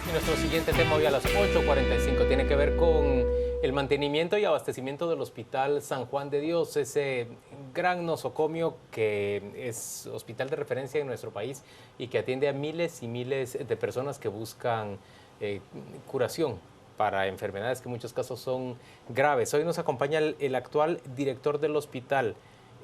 Y nuestro siguiente tema hoy a las 8:45 tiene que ver con el mantenimiento y abastecimiento del Hospital San Juan de Dios, ese gran nosocomio que es hospital de referencia en nuestro país y que atiende a miles y miles de personas que buscan curación para enfermedades que en muchos casos son graves. Hoy nos acompaña el actual director del hospital,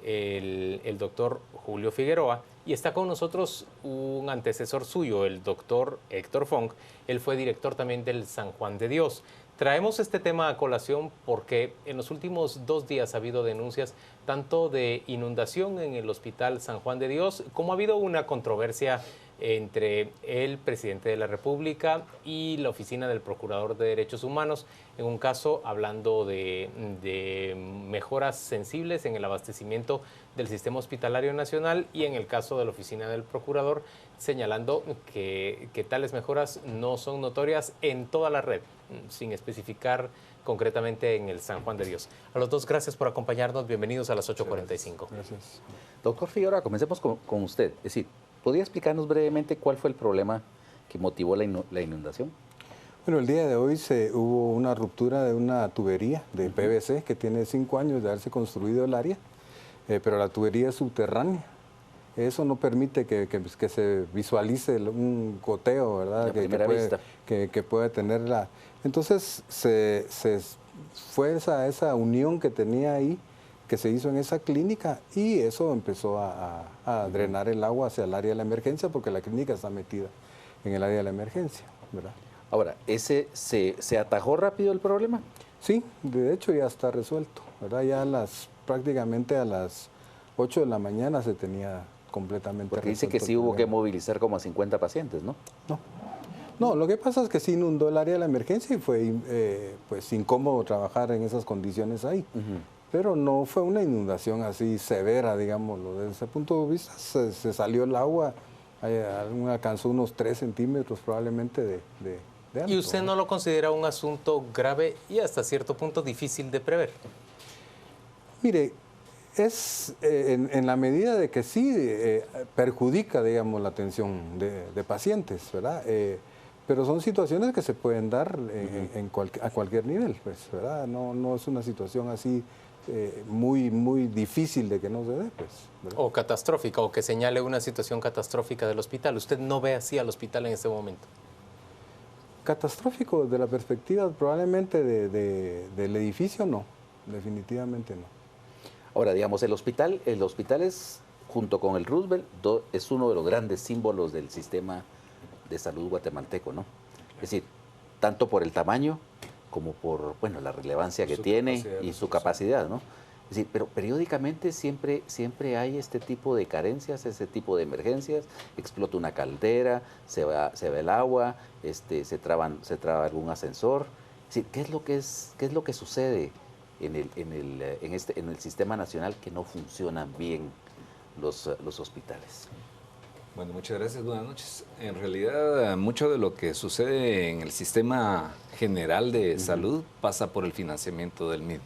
el doctor Julio Figueroa, y está con nosotros un antecesor suyo, el doctor Héctor Fong. Él fue director también del San Juan de Dios. Traemos este tema a colación porque en los últimos 2 días ha habido denuncias tanto de inundación en el Hospital San Juan de Dios, como ha habido una controversia entre el presidente de la República y la Oficina del Procurador de Derechos Humanos, en un caso hablando de mejoras sensibles en el abastecimiento del sistema hospitalario nacional, y en el caso de la Oficina del Procurador señalando que tales mejoras no son notorias en toda la red, sin especificar concretamente en el San Juan de Dios. A los dos, gracias por acompañarnos. Bienvenidos a las 8:45. Gracias. Doctor Figueroa, comencemos con usted. Es decir, ¿podría explicarnos brevemente cuál fue el problema que motivó la inundación? Bueno, el día de hoy hubo una ruptura de una tubería de PVC que tiene 5 años de haberse construido el área, pero la tubería es subterránea. Eso no permite que se visualice un goteo, ¿verdad? Que puede tener la... Entonces, fue esa unión que tenía ahí, que se hizo en esa clínica, y eso empezó a drenar el agua hacia el área de la emergencia, porque la clínica está metida en el área de la emergencia, ¿verdad? Ahora, ¿se atajó rápido el problema? Sí, de hecho ya está resuelto, ¿verdad? Ya prácticamente a las 8 de la mañana se tenía completamente Porque dice resuelto que sí hubo que movilizar como a 50 pacientes, ¿no? No, lo que pasa es que sí inundó el área de la emergencia y fue pues incómodo trabajar en esas condiciones ahí. Pero no fue una inundación así severa, digámoslo. Desde ese punto de vista se salió el agua, alcanzó unos 3 centímetros probablemente de alto. ¿Y usted no lo considera un asunto grave y hasta cierto punto difícil de prever? Mire, es en la medida de que sí perjudica, digamos, la atención de pacientes, ¿verdad? Pero son situaciones que se pueden dar a cualquier nivel, pues, ¿verdad? No es una situación así muy difícil de que no se dé, pues, ¿verdad? O catastrófica, o que señale una situación catastrófica del hospital. ¿Usted no ve así al hospital en este momento? Catastrófico desde la perspectiva probablemente del edificio, no, definitivamente no. Ahora, digamos, el hospital es, junto con el Roosevelt, es uno de los grandes símbolos del sistema de salud guatemalteco, ¿no? Es decir, tanto por el tamaño como por, bueno, la relevancia que tiene y su capacidad, ¿no? Es decir, pero periódicamente siempre hay este tipo de carencias, ese tipo de emergencias. Explota una caldera, se va el agua, se traba algún ascensor. Es decir, ¿qué es lo que sucede en el sistema nacional que no funcionan bien los hospitales? Bueno, muchas gracias, buenas noches. En realidad, mucho de lo que sucede en el sistema general de salud pasa por el financiamiento del mismo.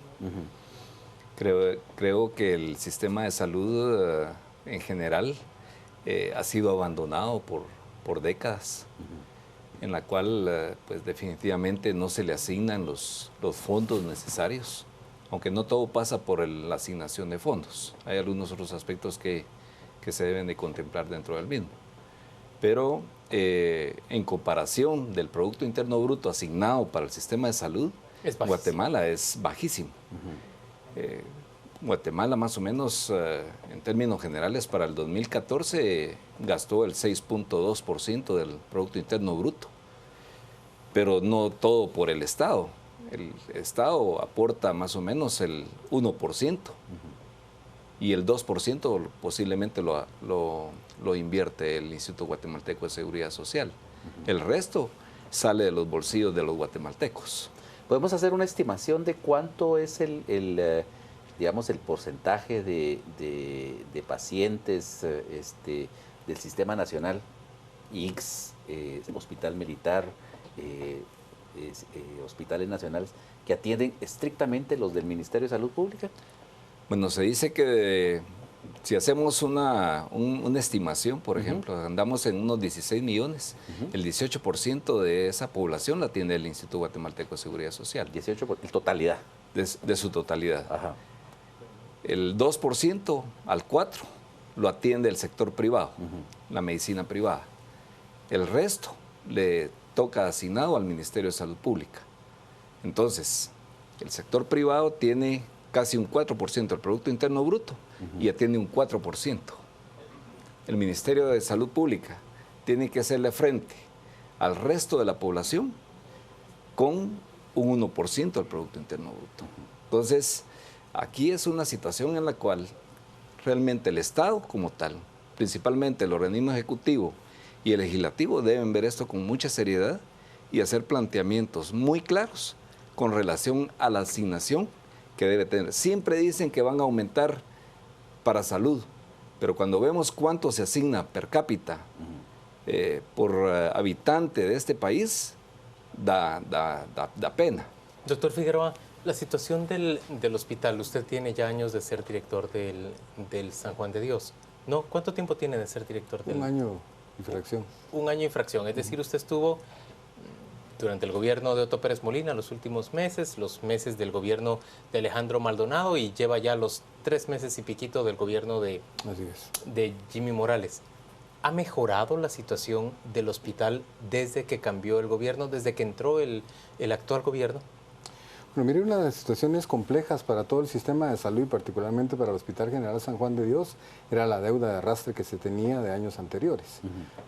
Creo que el sistema de salud en general ha sido abandonado por décadas, en la cual pues definitivamente no se le asignan los fondos necesarios, aunque no todo pasa por la asignación de fondos. Hay algunos otros aspectos que se deben de contemplar dentro del mismo. Pero en comparación del Producto Interno Bruto asignado para el sistema de salud, Guatemala es bajísimo. Guatemala más o menos, en términos generales, para el 2014 gastó el 6.2% del Producto Interno Bruto, pero no todo por el Estado. El Estado aporta más o menos el 1%. Y el 2% posiblemente lo invierte el Instituto Guatemalteco de Seguridad Social. El resto sale de los bolsillos de los guatemaltecos. ¿Podemos hacer una estimación de cuánto es digamos, el porcentaje de pacientes del Sistema Nacional, ICS, Hospital Militar, hospitales nacionales, que atienden estrictamente los del Ministerio de Salud Pública? Bueno, se dice que si hacemos una estimación, por ejemplo, andamos en unos 16 millones, el 18% de esa población la tiene el Instituto Guatemalteco de Seguridad Social. 18% por totalidad. De su totalidad. Ajá. El 2% al 4% lo atiende el sector privado, la medicina privada. El resto le toca asignado al Ministerio de Salud Pública. Entonces, el sector privado tiene casi un 4% del Producto Interno Bruto y atiende un 4%. El Ministerio de Salud Pública tiene que hacerle frente al resto de la población con un 1% del Producto Interno Bruto. Entonces, aquí es una situación en la cual realmente el Estado como tal, principalmente el organismo ejecutivo y el legislativo, deben ver esto con mucha seriedad y hacer planteamientos muy claros con relación a la asignación que debe tener. Siempre dicen que van a aumentar para salud, pero cuando vemos cuánto se asigna per cápita por habitante de este país, da pena. Doctor Figueroa, la situación del hospital, usted tiene ya años de ser director del San Juan de Dios, ¿no? ¿Cuánto tiempo tiene de ser director del...? Un año y fracción. Un año y fracción, es decir, usted estuvo durante el gobierno de Otto Pérez Molina los últimos meses, los meses del gobierno de Alejandro Maldonado y lleva ya los 3 meses y piquito del gobierno de Jimmy Morales. ¿Ha mejorado la situación del hospital desde que cambió el gobierno, desde que entró el actual gobierno? Bueno, mire, una de las situaciones complejas para todo el sistema de salud y particularmente para el Hospital General San Juan de Dios era la deuda de arrastre que se tenía de años anteriores,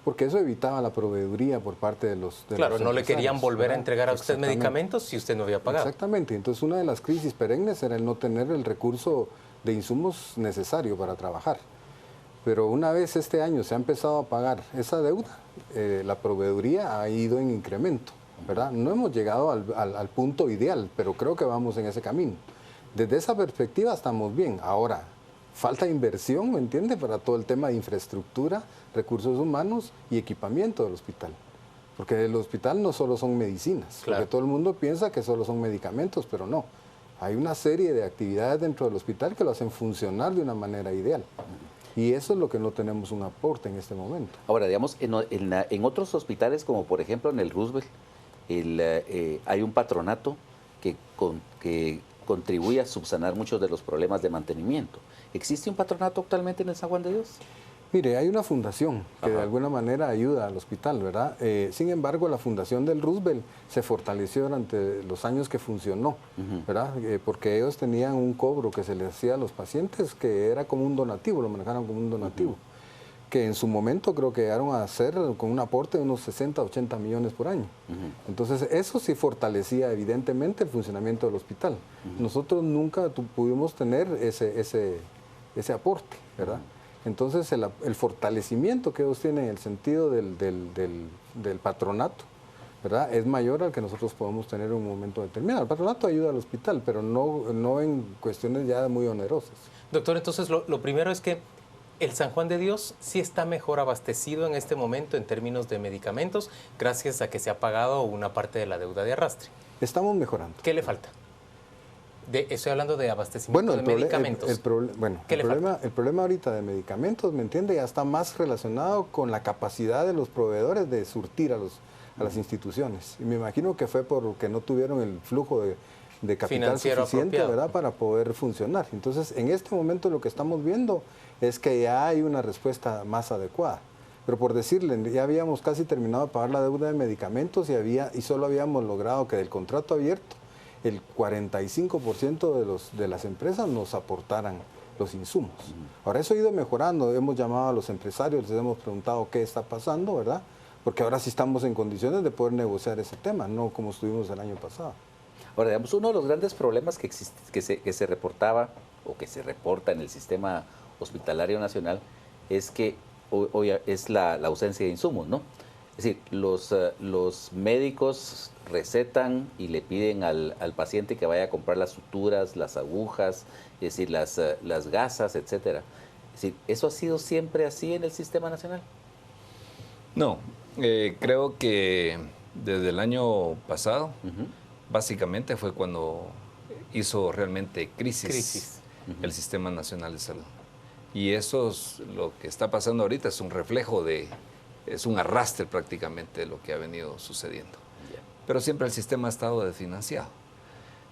porque eso evitaba la proveeduría por parte de los Claro, no le querían volver ¿verdad? a entregar a usted medicamentos si usted no había pagado. Exactamente, entonces una de las crisis perennes era el no tener el recurso de insumos necesario para trabajar. Pero una vez este año se ha empezado a pagar esa deuda, la proveeduría ha ido en incremento, ¿verdad? No hemos llegado al punto ideal, pero creo que vamos en ese camino. Desde esa perspectiva estamos bien. Ahora, falta inversión, ¿me entiende?, para todo el tema de infraestructura, recursos humanos y equipamiento del hospital. Porque el hospital no solo son medicinas, claro. Porque todo el mundo piensa que solo son medicamentos, pero no. Hay una serie de actividades dentro del hospital que lo hacen funcionar de una manera ideal. Y eso es lo que no tenemos un aporte en este momento. Ahora, digamos, en otros hospitales, como por ejemplo en el Roosevelt, hay un patronato que contribuye a subsanar muchos de los problemas de mantenimiento. ¿Existe un patronato actualmente en el San Juan de Dios? Mire, hay una fundación que de alguna manera ayuda al hospital, ¿verdad? Sin embargo, la fundación del Roosevelt se fortaleció durante los años que funcionó, ¿verdad? Porque ellos tenían un cobro que se les hacía a los pacientes que era como un donativo, lo manejaron como un donativo, que en su momento creo que llegaron a hacer con un aporte de unos 60, 80 millones por año. Entonces, eso sí fortalecía evidentemente el funcionamiento del hospital. Nosotros nunca pudimos tener ese aporte, ¿verdad? Entonces, el fortalecimiento que ellos tienen en el sentido del patronato, ¿verdad?, es mayor al que nosotros podemos tener en un momento determinado. El patronato ayuda al hospital, pero no en cuestiones ya muy onerosas. Doctor, entonces lo primero es que el San Juan de Dios sí está mejor abastecido en este momento en términos de medicamentos, gracias a que se ha pagado una parte de la deuda de arrastre. Estamos mejorando. ¿Qué le falta? Estoy hablando de abastecimiento de medicamentos. El problema ahorita de medicamentos, ¿me entiende?, ya está más relacionado con la capacidad de los proveedores de surtir a las instituciones. Y me imagino que fue porque no tuvieron el flujo de capital suficiente, ¿verdad?, para poder funcionar. Entonces, en este momento lo que estamos viendo es que ya hay una respuesta más adecuada. Pero por decirle, ya habíamos casi terminado de pagar la deuda de medicamentos y solo habíamos logrado que del contrato abierto el 45% de las empresas nos aportaran los insumos. Ahora eso ha ido mejorando, hemos llamado a los empresarios, les hemos preguntado qué está pasando, ¿verdad? Porque ahora sí estamos en condiciones de poder negociar ese tema, no como estuvimos el año pasado. Ahora, digamos, uno de los grandes problemas que se reportaba o que se reporta en el sistema hospitalario nacional es que es la ausencia de insumos, ¿no? Es decir, los médicos recetan y le piden al paciente que vaya a comprar las suturas, las agujas, es decir, las gasas, etcétera. Es decir, ¿eso ha sido siempre así en el sistema nacional? No, creo que desde el año pasado, básicamente fue cuando hizo realmente crisis el Sistema Nacional de Salud. Y eso es lo que está pasando ahorita, es un reflejo es un arrastre prácticamente de lo que ha venido sucediendo. Pero siempre el sistema ha estado desfinanciado.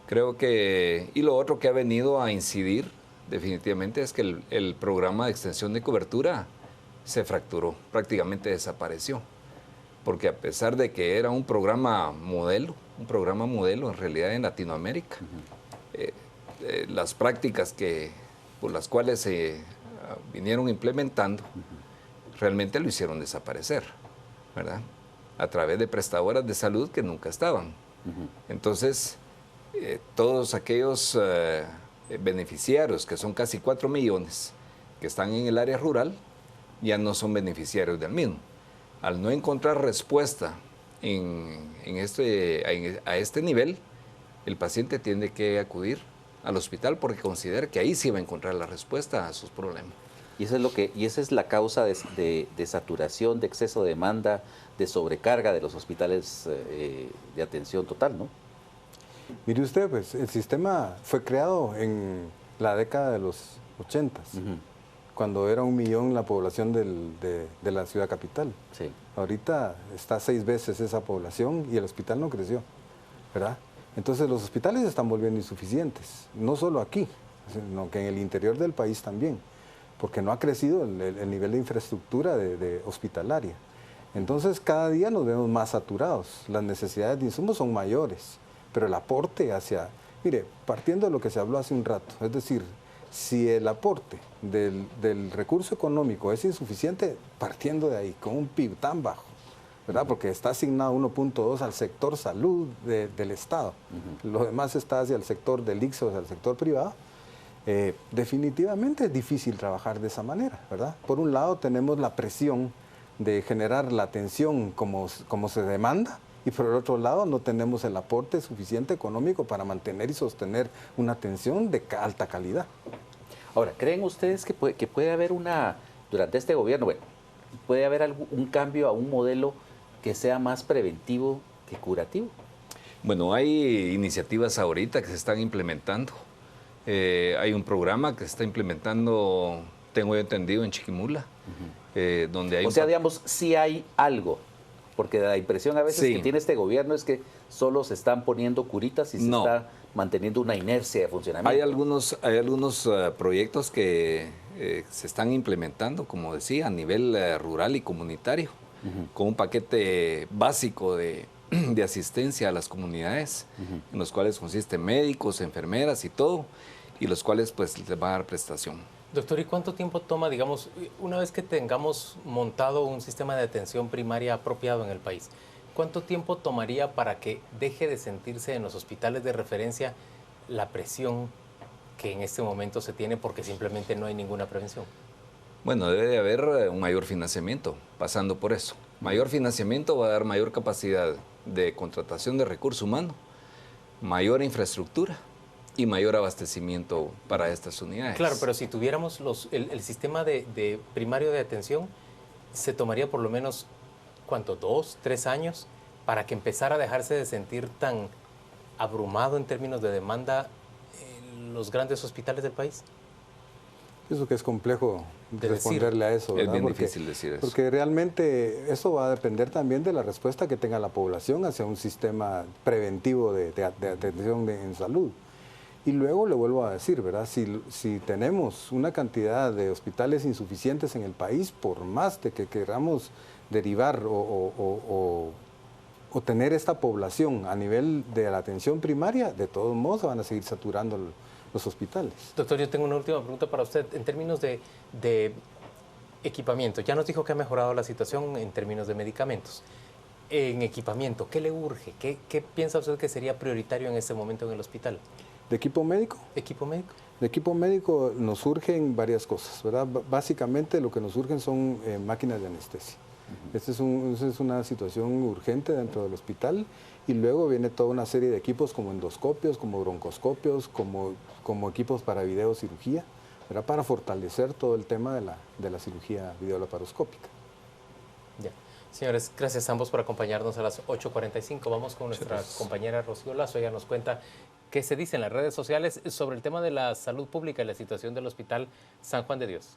Creo que, y lo otro que ha venido a incidir definitivamente es que el programa de extensión de cobertura se fracturó, prácticamente desapareció. Porque a pesar de que era un programa modelo en realidad en Latinoamérica, las prácticas por las cuales se vinieron implementando, realmente lo hicieron desaparecer, ¿verdad? A través de prestadoras de salud que nunca estaban. Entonces, todos aquellos beneficiarios, que son casi 4 millones, que están en el área rural, ya no son beneficiarios del mismo. Al no encontrar respuesta a este nivel, el paciente tiene que acudir al hospital porque considera que ahí sí va a encontrar la respuesta a sus problemas. Y esa es la causa de saturación, de exceso de demanda, de sobrecarga de los hospitales de atención total, ¿no? Mire usted, pues el sistema fue creado en la década de los 80, cuando era 1 millón la población de la ciudad capital. Sí. Ahorita está 6 veces esa población y el hospital no creció, ¿verdad? Entonces los hospitales se están volviendo insuficientes, no solo aquí, sino que en el interior del país también, porque no ha crecido el nivel de infraestructura de hospitalaria. Entonces cada día nos vemos más saturados, las necesidades de insumos son mayores, pero el aporte mire, partiendo de lo que se habló hace un rato, es decir, si el aporte del recurso económico es insuficiente, partiendo de ahí, con un PIB tan bajo, ¿verdad? Porque está asignado 1.2 al sector salud del Estado, lo demás está hacia el sector del ICSO, hacia el sector privado, definitivamente es difícil trabajar de esa manera, ¿verdad? Por un lado tenemos la presión de generar la atención como se demanda, y por el otro lado no tenemos el aporte suficiente económico para mantener y sostener una atención de alta calidad. Ahora, ¿creen ustedes que puede haber durante este gobierno, puede haber un cambio a un modelo que sea más preventivo que curativo? Bueno, hay iniciativas ahorita que se están implementando. Hay un programa que se está implementando, tengo entendido, en Chiquimula, donde hay... O sea, digamos, sí hay algo. Porque la impresión a veces que tiene este gobierno es que solo se están poniendo curitas y se está manteniendo una inercia de funcionamiento. Hay algunos proyectos que se están implementando, como decía, a nivel rural y comunitario, con un paquete básico de asistencia a las comunidades, en los cuales consisten médicos, enfermeras y todo, y los cuales pues les va a dar prestación. Doctor, ¿y cuánto tiempo toma, digamos, una vez que tengamos montado un sistema de atención primaria apropiado en el país, cuánto tiempo tomaría para que deje de sentirse en los hospitales de referencia la presión que en este momento se tiene porque simplemente no hay ninguna prevención? Bueno, debe de haber un mayor financiamiento, pasando por eso. Mayor financiamiento va a dar mayor capacidad de contratación de recurso humano, mayor infraestructura y mayor abastecimiento para estas unidades. Claro, pero si tuviéramos el sistema de primario de atención, se tomaría por lo menos, ¿cuánto? 2, 3 años para que empezara a dejarse de sentir tan abrumado en términos de demanda en los grandes hospitales del país. Pienso que es complejo responderle a eso, ¿verdad? Es bien difícil decir eso. Porque realmente eso va a depender también de la respuesta que tenga la población hacia un sistema preventivo de atención en salud. Y luego le vuelvo a decir, ¿verdad? Si tenemos una cantidad de hospitales insuficientes en el país, por más de que queramos derivar o tener esta población a nivel de la atención primaria, de todos modos van a seguir saturando los hospitales. Doctor, yo tengo una última pregunta para usted. En términos de equipamiento, ya nos dijo que ha mejorado la situación en términos de medicamentos. En equipamiento, ¿qué le urge? ¿Qué piensa usted que sería prioritario en este momento en el hospital? ¿De equipo médico? ¿Equipo médico? De equipo médico nos surgen varias cosas, ¿verdad? Básicamente lo que nos surgen son máquinas de anestesia. Esta es una situación urgente dentro del hospital y luego viene toda una serie de equipos como endoscopios, como broncoscopios, como equipos para videocirugía, ¿verdad? Para fortalecer todo el tema de la cirugía videolaparoscópica. Ya. Señores, gracias a ambos por acompañarnos a las 8:45. Vamos con nuestra compañera Rocío Lazo. Ella nos cuenta qué se dice en las redes sociales sobre el tema de la salud pública y la situación del Hospital San Juan de Dios.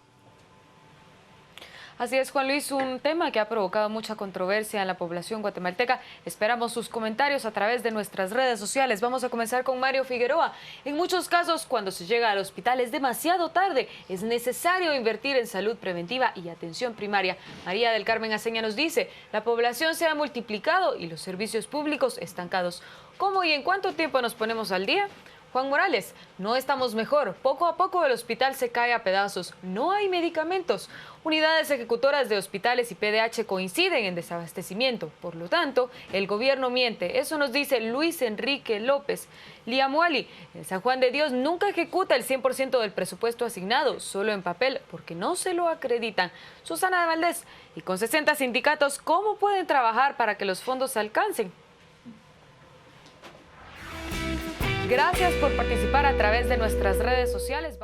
Así es, Juan Luis, un tema que ha provocado mucha controversia en la población guatemalteca. Esperamos sus comentarios a través de nuestras redes sociales. Vamos a comenzar con Mario Figueroa. En muchos casos, cuando se llega al hospital es demasiado tarde. Es necesario invertir en salud preventiva y atención primaria. María del Carmen Aceña nos dice, la población se ha multiplicado y los servicios públicos estancados. ¿Cómo y en cuánto tiempo nos ponemos al día? Juan Morales, no estamos mejor. Poco a poco el hospital se cae a pedazos. No hay medicamentos. Unidades ejecutoras de hospitales y PDH coinciden en desabastecimiento. Por lo tanto, el gobierno miente. Eso nos dice Luis Enrique López. Liamuali, el San Juan de Dios nunca ejecuta el 100% del presupuesto asignado, solo en papel, porque no se lo acreditan. Susana de Valdés, y con 60 sindicatos, ¿cómo pueden trabajar para que los fondos alcancen? Gracias por participar a través de nuestras redes sociales.